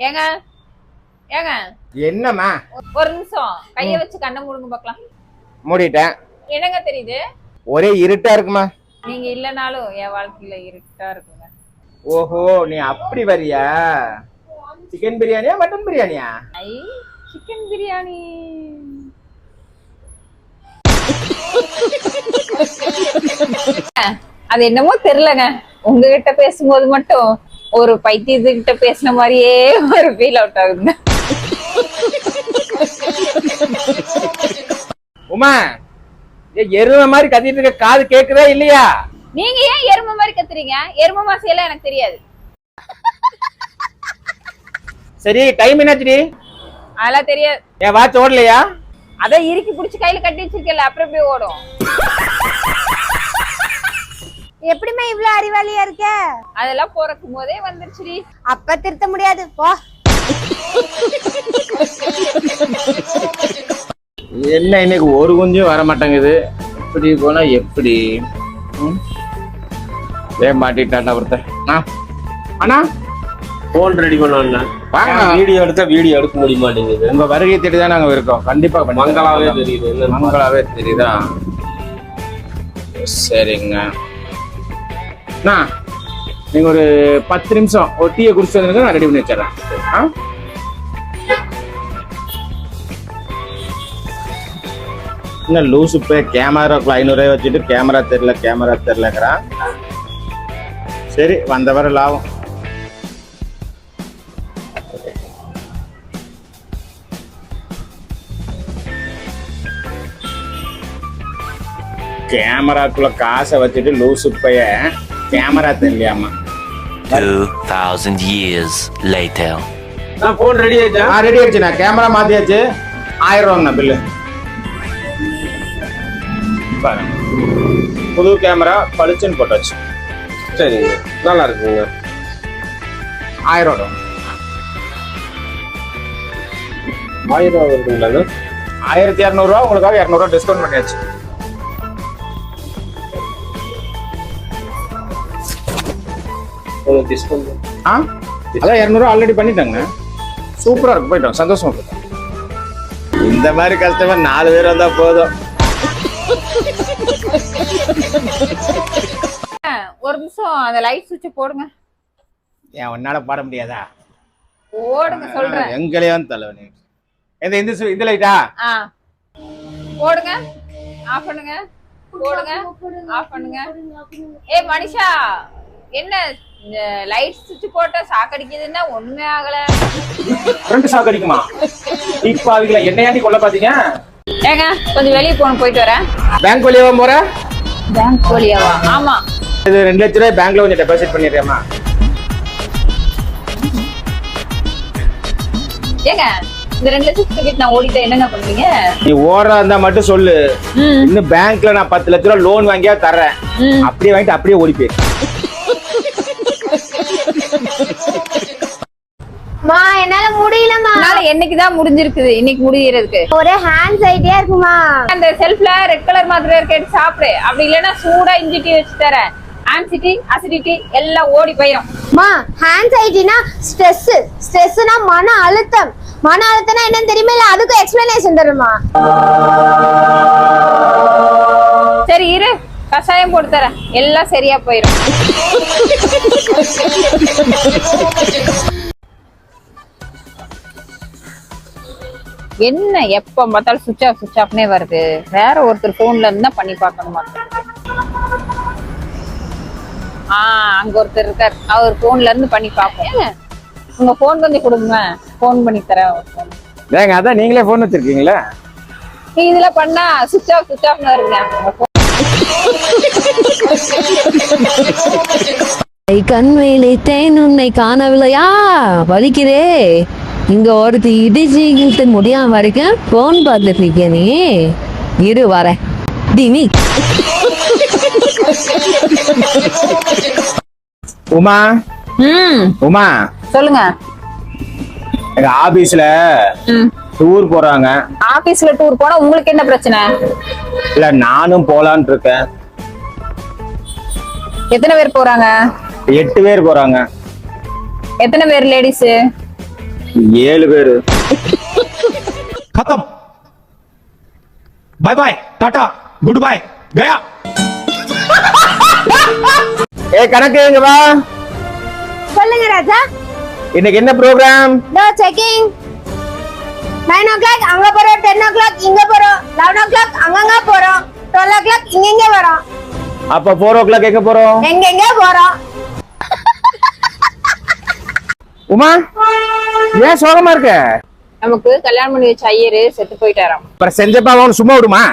ஏங்க ஏங்க என்னம்மா? ஒரு நிமிஷம் கைய வச்சு கண்ணை மூடுங்க பார்க்கலாம். மூடிட்டேன். என்னங்க தெரியுது? ஒரே இருட்டா இருக்குமா? நீங்க இல்லனாலும் என் வாழ்க்கையில இருட்டா இருக்குங்க. ஓஹோ, நீ அப்படி வரியா? சிக்கன் பிரியாணியா மட்டன் பிரியாணியா? ஐ சிக்கன் பிரியாணி. அது என்னமோ தெரியலங்க, உங்ககிட்ட பேசும்போது மட்டும் ஒரு பைத்தியத்துக்கிட்ட பேசின மாதிரியே ஒரு ஃபீல் அவுட் ஆகுதுங்க. உமா, எருமை மாதிரி கத்திட்டு இருக்க, காது கேக்குதா இல்லையா? நீங்க ஏன் எருமை மாதிரி கத்துறீங்க? எருமை மாசையெல்லாம் எனக்கு தெரியாது. சரி, டைம் என்னாச்சுடி? அதெல்லாம் தெரியாது. என் வாட்ச் ஓடலையா? அத இறுக்கி புடிச்சு கையில கட்டி வச்சிருக்கல, அப்புறம் எப்படி ஓடும்? எப்படிமா இவ்ளோ அறிவாளியா இருக்க? அதெல்லாம் பிறக்கும் போதே வந்துருச்சுடி. அப்ப திருத்த முடியாது போ. என்ன இன்னைக்கு ஒரு குஞ்சும் வர மாட்டேங்குது. இப்படி போனா எப்படி? மாட்டிட்டாண்டா ஒருத்தர். அண்ணா போன் ரெடி பண்ணுவேன். வீடியோ எடுத்தா வீடியோ எடுக்க முடிய மாட்டேங்குது. உங்க வருகை தேடி தான் நாங்க இருக்கோம். கண்டிப்பா மங்களாவே தெரியுது. மங்களாவே தெரியுதா? சரிங்க. நீங்க ஒரு 10 நிமிஷம் ஒரு டீயை குடிச்சு வந்து நான் ரெடி பண்ணி வச்சிடறேன். என்ன லூசு பே, கேமராக்குள்ள 500 ரூபாய் வச்சுட்டு கேமரா தெரியலங்கிறான். சரி, வந்தவரை லாபம். கேமராக்குள்ள காசை வச்சுட்டு லூசு பைய கேமரா தெரியலையாமா. 2000 years later. போன் ரெடி ஆயிடுச்சா? ரெடி ஆயிடுச்சு. நான் கேமரா மாத்தியாச்சு. 1000 ரூபாங்க பில்லு. பாருங்க, புது கேமரா பளிச்சுன்னு போட்டாச்சு. சரிங்க, நல்லா இருக்குங்க. 1000 ரூபா. 1000 ரூபா வருதுங்களா? 1200 ரூபா. உங்களுக்காக 200 ரூபா டிஸ்கவுண்ட் பண்ணியாச்சு. டிஸ்கவுண்ட் அதான் 200 ரூபா ஆல்ரெடி பண்ணிட்டாங்க. சூப்பரா இருக்கு, போயிட்டோம். சந்தோஷமா போயிட்டோம். இந்த மாதிரி கஸ்டமர் 4 பேர் வந்தா போதும். ஒரு நிமிஷம் அந்த லைட் சுவிட்ச் போடுங்க. ஏன் உன்னால பாட முடியாதா? போடுங்க சொல்றேன். எங்களையும் தலைவனி. இந்த லைட்டா போடுங்க. ஆஃப் பண்ணுங்க. போடுங்க. ஆஃப் பண்ணுங்க. ஏ மனிஷா, என்ன லைட் சுவிட்ச் போட்டா சாக்கடிக்குதுன்னா ஒண்ணுமே ஆகல. ரெண்டு சாக்கடிக்குமா? இப்ப அவங்கள என்னையாண்டி கொல்ல பாத்தீங்க? ஏங்க கொஞ்சம் வெளியே போயிட்டு வரேன். பேங்க் வழியாவா போற? பேங்க் வழியாவா? ஆமா. இது 2 லட்சம் ரூபாய் பேங்க்ல கொஞ்சம் டெபாசிட் பண்ணிடுறேம்மா. ஏங்க இந்த 2 லட்சத்துக்கு நான் ஓடிட்டா என்னங்க பண்ணுவீங்க? நீ ஓடுறா இருந்தா மட்டும் சொல்லு. இன்னும் பேங்க்ல நான் 10 லட்சம் ரூபாய் லோன் வாங்கியா தர்றேன். அப்படியே வாங்கிட்டு அப்படியே ஓடி போயிரு. மா என்னால முடியலமா. அதனால என்னைக்குதான் முடிஞ்சிருக்குது, இன்னைக்கு முடியறதுக்கு. ஒரே ஹேண்ட் சைட்டே இருக்குமா. அந்த செல்ஃப்ல ரெட் கலர் மாத்திரை எடுத்து சாப்பிடு. அப்படி இல்லைன்னா சூடா இஞ்சி டீ வச்சு தரேன். ஆன்சிட்டி அசிடிட்டி எல்லாம் ஓடி போயிடும். மா ஹேண்ட் சைட்டினா ஸ்ட்ரெஸ்னா மன அழுத்தம். மன அழுத்தம்னா என்னன்னு தெரியுமா? இல்ல அதுக்கு எக்ஸ்பிளனேஷன் தருமா? சரி இரு, கஷாயம் போட்டு தரேன், எல்லாம் சரியா போயிடும். என்ன எப்ப பார்த்தாலும் சுவிட்ச் ஆஃப்னே வருது. வேற ஒருத்தர் போன்ல இருந்தா பண்ணி பார்க்கணுமா? அங்க ஒருத்தர் இருக்கார், அவர் போன்ல இருந்து பண்ணி பார்ப்போம். உங்க போன் கொஞ்சம் கொடுங்க, போன் பண்ணி தரேன். அதான் நீங்களே போன் வச்சிருக்கீங்களா? இதுல பண்ணா சுவிட்ச் ஆஃப் வருங்க. கண்மையிலே தேன் உன்னை காணவில்லையா? வலிக்கிறே. இங்க ஒருத்தி இடிச்சு முடியாம வரைக்கும் போன் பார்த்துட்டு இருக்கிய நீ. இரு வர டினி. உமா உமா சொல்லுங்க. எங்க ஆபீஸ்ல டூர் போறாங்க. ஆபீஸ்ல டூர் போனா உங்களுக்கு என்ன பிரச்சனை? இல்ல நானும் போலான்னு இருக்கேன். எத்தனை பேர் போறாங்க? 8 பேர் போறாங்க. எத்தனை பேர் லேடிஸ்? 7 பேரு. खत्म bye bye tata goodbye गया கணக்கு எங்க வா. சொல்லுங்க ராஜா. இன்னைக்கு என்ன ப்ரோக்ராம்? No checking. 9 o'clock அங்க போறோம், 10 o'clock இங்க போறோம், 11 o'clock அங்கங்க போறோம், 12 o'clock இங்க வரோம். அப்ப 4 o'clock எங்க போறோம்? எங்க போறோம். உமா ஏன் சோகமா இருக்க? நமக்கு கல்யாணம் பண்ணி வச்ச ஐயரு செத்து போயிட்டாராம். அப்புறம் செஞ்சப்பா அவன் சும்மா விடுமா?